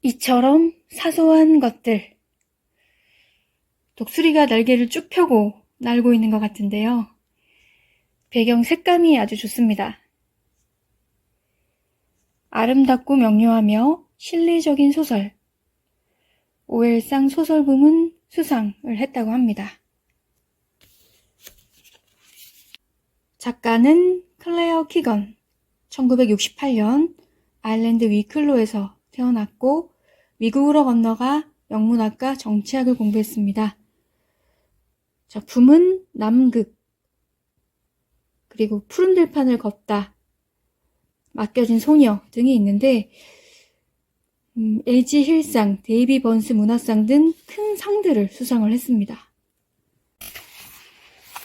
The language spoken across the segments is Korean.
이처럼 사소한 것들. 독수리가 날개를 쭉 펴고 날고 있는 것 같은데요. 배경 색감이 아주 좋습니다. 아름답고 명료하며 실리적인 소설. 오엘상 소설부문 수상을 했다고 합니다. 작가는 클레어 키건, 1968년 아일랜드 위클로에서 태어났고 미국으로 건너가 영문학과 정치학을 공부했습니다. 작품은 남극, 그리고 푸른 들판을 걷다, 맡겨진 소녀 등이 있는데 LG 힐상, 데이비 번스 문화상 등 큰 상들을 수상을 했습니다.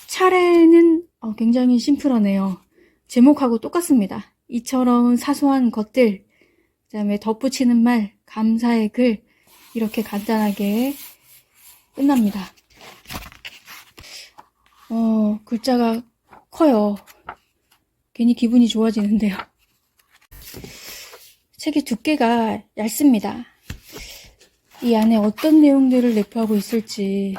차례는 굉장히 심플하네요. 제목하고 똑같습니다. 이처럼 사소한 것들, 그 다음에 덧붙이는 말, 감사의 글, 이렇게 간단하게 끝납니다. 글자가 커요. 괜히 기분이 좋아지는데요. 책의 두께가 얇습니다. 이 안에 어떤 내용들을 내포하고 있을지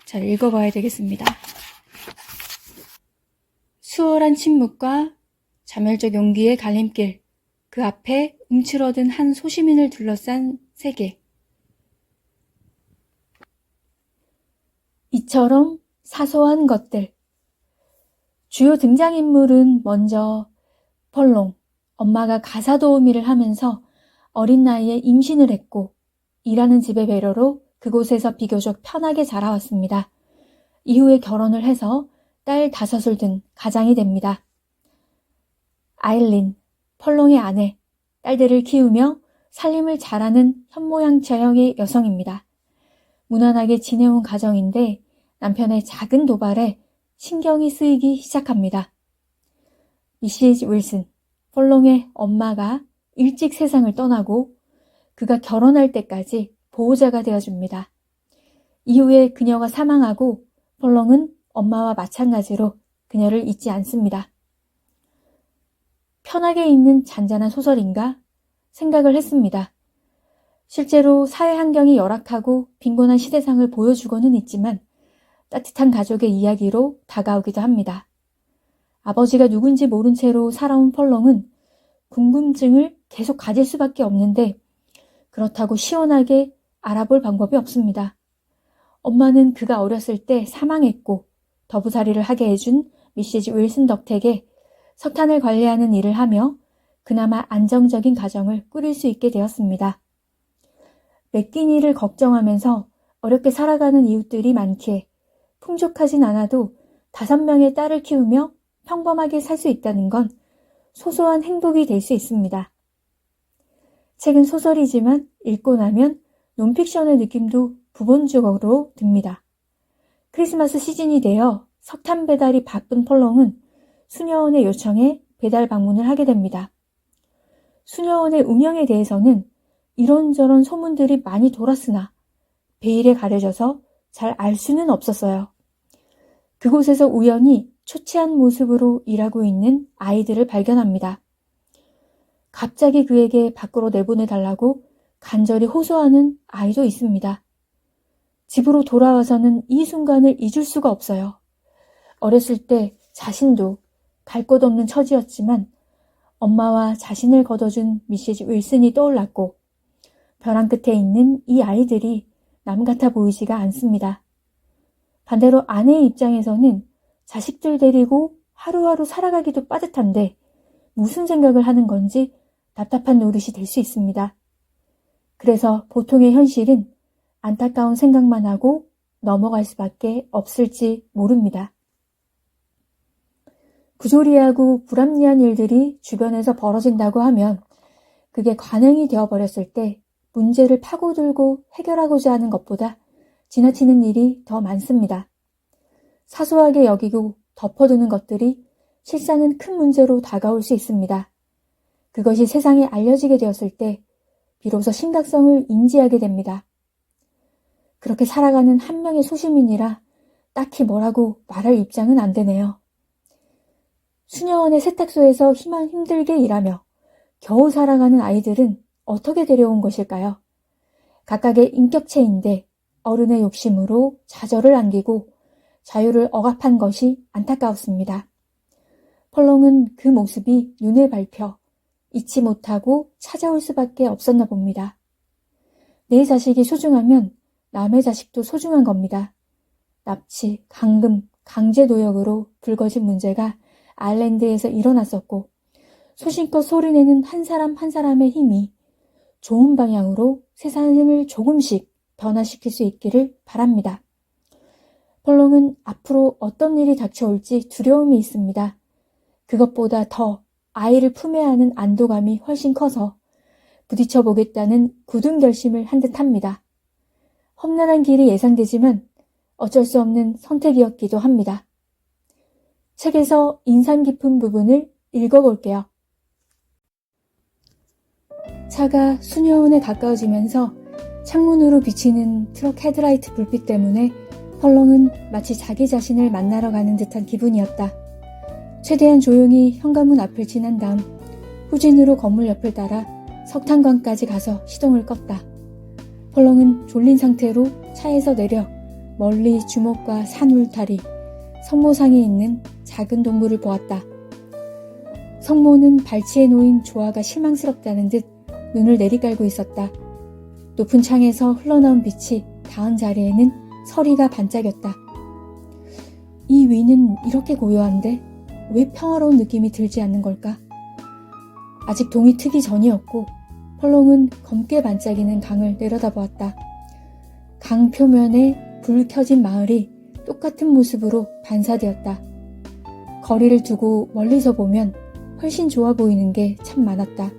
잘 읽어봐야 되겠습니다. 수월한 침묵과 자멸적 용기의 갈림길, 그 앞에 움츠러든 한 소시민을 둘러싼 세계. 이처럼 사소한 것들. 주요 등장인물은 먼저 펄롱, 엄마가 가사 도우미를 하면서 어린 나이에 임신을 했고 일하는 집의 배려로 그곳에서 비교적 편하게 자라왔습니다. 이후에 결혼을 해서 딸 5을 둔 가장이 됩니다. 아일린, 펄롱의 아내, 딸들을 키우며 살림을 잘하는 현모양처형의 여성입니다. 무난하게 지내온 가정인데 남편의 작은 도발에 신경이 쓰이기 시작합니다. 미시즈 윌슨, 펄롱의 엄마가 일찍 세상을 떠나고 그가 결혼할 때까지 보호자가 되어줍니다. 이후에 그녀가 사망하고 펄롱은 엄마와 마찬가지로 그녀를 잊지 않습니다. 편하게 읽는 잔잔한 소설인가 생각을 했습니다. 실제로 사회 환경이 열악하고 빈곤한 시대상을 보여주고는 있지만 따뜻한 가족의 이야기로 다가오기도 합니다. 아버지가 누군지 모른 채로 살아온 펄롱은 궁금증을 계속 가질 수밖에 없는데 그렇다고 시원하게 알아볼 방법이 없습니다. 엄마는 그가 어렸을 때 사망했고 더부살이를 하게 해준 미시즈 윌슨 덕택에 석탄을 관리하는 일을 하며 그나마 안정적인 가정을 꾸릴 수 있게 되었습니다. 맡긴 일을 걱정하면서 어렵게 살아가는 이웃들이 많기에 풍족하진 않아도 5명의 딸을 키우며 평범하게 살 수 있다는 건 소소한 행복이 될 수 있습니다. 책은 소설이지만 읽고 나면 논픽션의 느낌도 부분적으로 듭니다. 크리스마스 시즌이 되어 석탄 배달이 바쁜 펄롱은 수녀원의 요청에 배달 방문을 하게 됩니다. 수녀원의 운영에 대해서는 이런저런 소문들이 많이 돌았으나 베일에 가려져서 잘 알 수는 없었어요. 그곳에서 우연히 초췌한 모습으로 일하고 있는 아이들을 발견합니다. 갑자기 그에게 밖으로 내보내달라고 간절히 호소하는 아이도 있습니다. 집으로 돌아와서는 이 순간을 잊을 수가 없어요. 어렸을 때 자신도 갈 곳 없는 처지였지만 엄마와 자신을 걷어준 미시즈 윌슨이 떠올랐고 벼랑 끝에 있는 이 아이들이 남 같아 보이지가 않습니다. 반대로 아내의 입장에서는 자식들 데리고 하루하루 살아가기도 빠듯한데 무슨 생각을 하는 건지 답답한 노릇이 될 수 있습니다. 그래서 보통의 현실은 안타까운 생각만 하고 넘어갈 수밖에 없을지 모릅니다. 부조리하고 불합리한 일들이 주변에서 벌어진다고 하면 그게 관행이 되어버렸을 때 문제를 파고들고 해결하고자 하는 것보다 지나치는 일이 더 많습니다. 사소하게 여기고 덮어두는 것들이 실상은 큰 문제로 다가올 수 있습니다. 그것이 세상에 알려지게 되었을 때 비로소 심각성을 인지하게 됩니다. 그렇게 살아가는 한 명의 소시민이라 딱히 뭐라고 말할 입장은 안 되네요. 수녀원의 세탁소에서 힘들게 일하며 겨우 살아가는 아이들은 어떻게 데려온 것일까요? 각각의 인격체인데 어른의 욕심으로 좌절을 안기고 자유를 억압한 것이 안타까웠습니다. 펄롱은 그 모습이 눈에 밟혀 잊지 못하고 찾아올 수밖에 없었나 봅니다. 내 자식이 소중하면 남의 자식도 소중한 겁니다. 납치, 감금, 강제노역으로 불거진 문제가 아일랜드에서 일어났었고 소신껏 소리내는 한 사람 한 사람의 힘이 좋은 방향으로 세상을 조금씩 변화시킬 수 있기를 바랍니다. 펄롱은 앞으로 어떤 일이 닥쳐올지 두려움이 있습니다. 그것보다 더 아이를 품에 안은 안도감이 훨씬 커서 부딪혀 보겠다는 굳은 결심을 한 듯합니다. 험난한 길이 예상되지만 어쩔 수 없는 선택이었기도 합니다. 책에서 인상 깊은 부분을 읽어볼게요. 차가 수녀원에 가까워지면서 창문으로 비치는 트럭 헤드라이트 불빛 때문에 펄롱은 마치 자기 자신을 만나러 가는 듯한 기분이었다. 최대한 조용히 현관문 앞을 지난 다음 후진으로 건물 옆을 따라 석탄관까지 가서 시동을 껐다. 펄롱은 졸린 상태로 차에서 내려 멀리 주먹과 산 울타리, 성모상에 있는 작은 동굴을 보았다. 성모는 발치에 놓인 조화가 실망스럽다는 듯 눈을 내리깔고 있었다. 높은 창에서 흘러나온 빛이 닿은 자리에는 서리가 반짝였다. 이 위는 이렇게 고요한데 왜 평화로운 느낌이 들지 않는 걸까? 아직 동이 트기 전이었고 펄롱은 검게 반짝이는 강을 내려다보았다. 강 표면에 불 켜진 마을이 똑같은 모습으로 반사되었다. 거리를 두고 멀리서 보면 훨씬 좋아 보이는 게 참 많았다.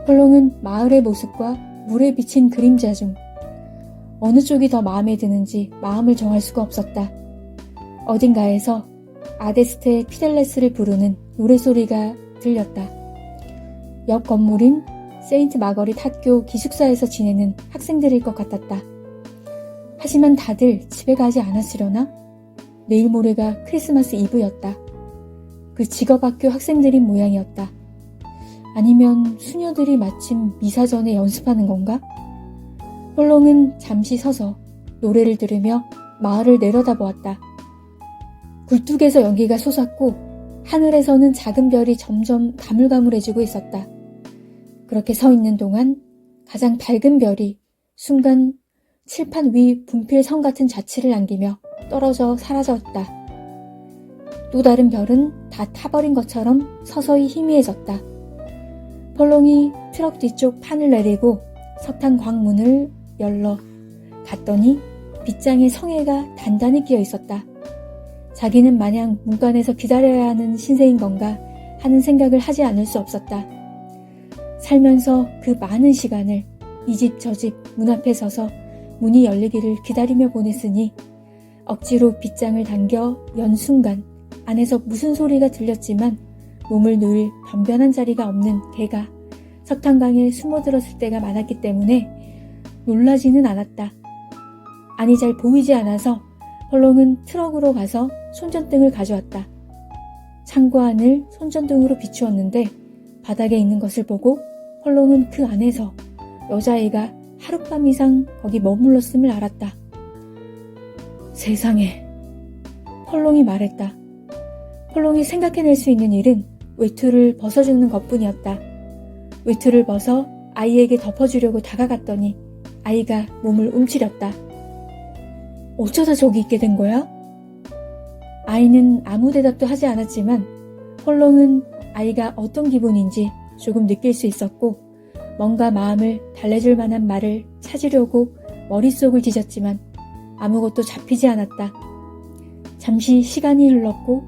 펄롱은 마을의 모습과 물에 비친 그림자 중 어느 쪽이 더 마음에 드는지 마음을 정할 수가 없었다. 어딘가에서 아데스테 피델레스를 부르는 노래소리가 들렸다. 옆 건물인 세인트 마거릿 학교 기숙사에서 지내는 학생들일 것 같았다. 하지만 다들 집에 가지 않았으려나? 내일 모레가 크리스마스 이브였다. 그 직업학교 학생들인 모양이었다. 아니면 수녀들이 마침 미사 전에 연습하는 건가? 펄롱은 잠시 서서 노래를 들으며 마을을 내려다보았다. 굴뚝에서 연기가 솟았고 하늘에서는 작은 별이 점점 가물가물해지고 있었다. 그렇게 서 있는 동안 가장 밝은 별이 순간 칠판 위 분필선 같은 자취를 남기며 떨어져 사라졌다. 또 다른 별은 다 타버린 것처럼 서서히 희미해졌다. 펄롱이 트럭 뒤쪽 판을 내리고 석탄 광문을 열러 갔더니 빗장에 성에가 단단히 끼어 있었다. 자기는 마냥 문간에서 기다려야 하는 신세인 건가 하는 생각을 하지 않을 수 없었다. 살면서 그 많은 시간을 이 집 저 집 문 앞에 서서 문이 열리기를 기다리며 보냈으니 억지로 빗장을 당겨 연 순간 안에서 무슨 소리가 들렸지만 몸을 누일 변변한 자리가 없는 개가 석탄강에 숨어들었을 때가 많았기 때문에 놀라지는 않았다. 아니 잘 보이지 않아서 펄롱은 트럭으로 가서 손전등을 가져왔다. 창고 안을 손전등으로 비추었는데 바닥에 있는 것을 보고 펄롱은 그 안에서 여자아이가 하룻밤 이상 거기 머물렀음을 알았다. 세상에, 펄롱이 말했다. 펄롱이 생각해낼 수 있는 일은 외투를 벗어주는 것뿐이었다. 외투를 벗어 아이에게 덮어주려고 다가갔더니 아이가 몸을 움츠렸다. 어쩌다 저기 있게 된 거야? 아이는 아무 대답도 하지 않았지만 펄롱은 아이가 어떤 기분인지 조금 느낄 수 있었고 뭔가 마음을 달래줄 만한 말을 찾으려고 머릿속을 뒤졌지만 아무것도 잡히지 않았다. 잠시 시간이 흘렀고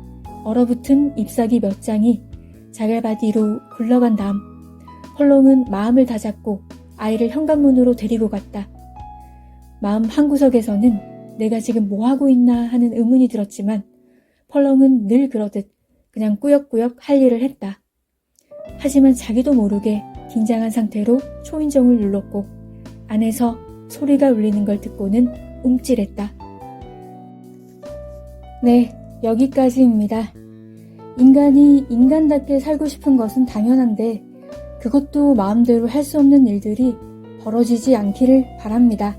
얼어붙은 잎사귀 몇 장이 자갈바디로 굴러간 다음 펄롱은 마음을 다잡고 아이를 현관문으로 데리고 갔다. 마음 한구석에서는 내가 지금 뭐하고 있나 하는 의문이 들었지만 펄롱은 늘 그러듯 그냥 꾸역꾸역 할 일을 했다. 하지만 자기도 모르게 긴장한 상태로 초인종을 눌렀고 안에서 소리가 울리는 걸 듣고는 움찔했다. 네, 여기까지입니다. 인간이 인간답게 살고 싶은 것은 당연한데 그것도 마음대로 할 수 없는 일들이 벌어지지 않기를 바랍니다.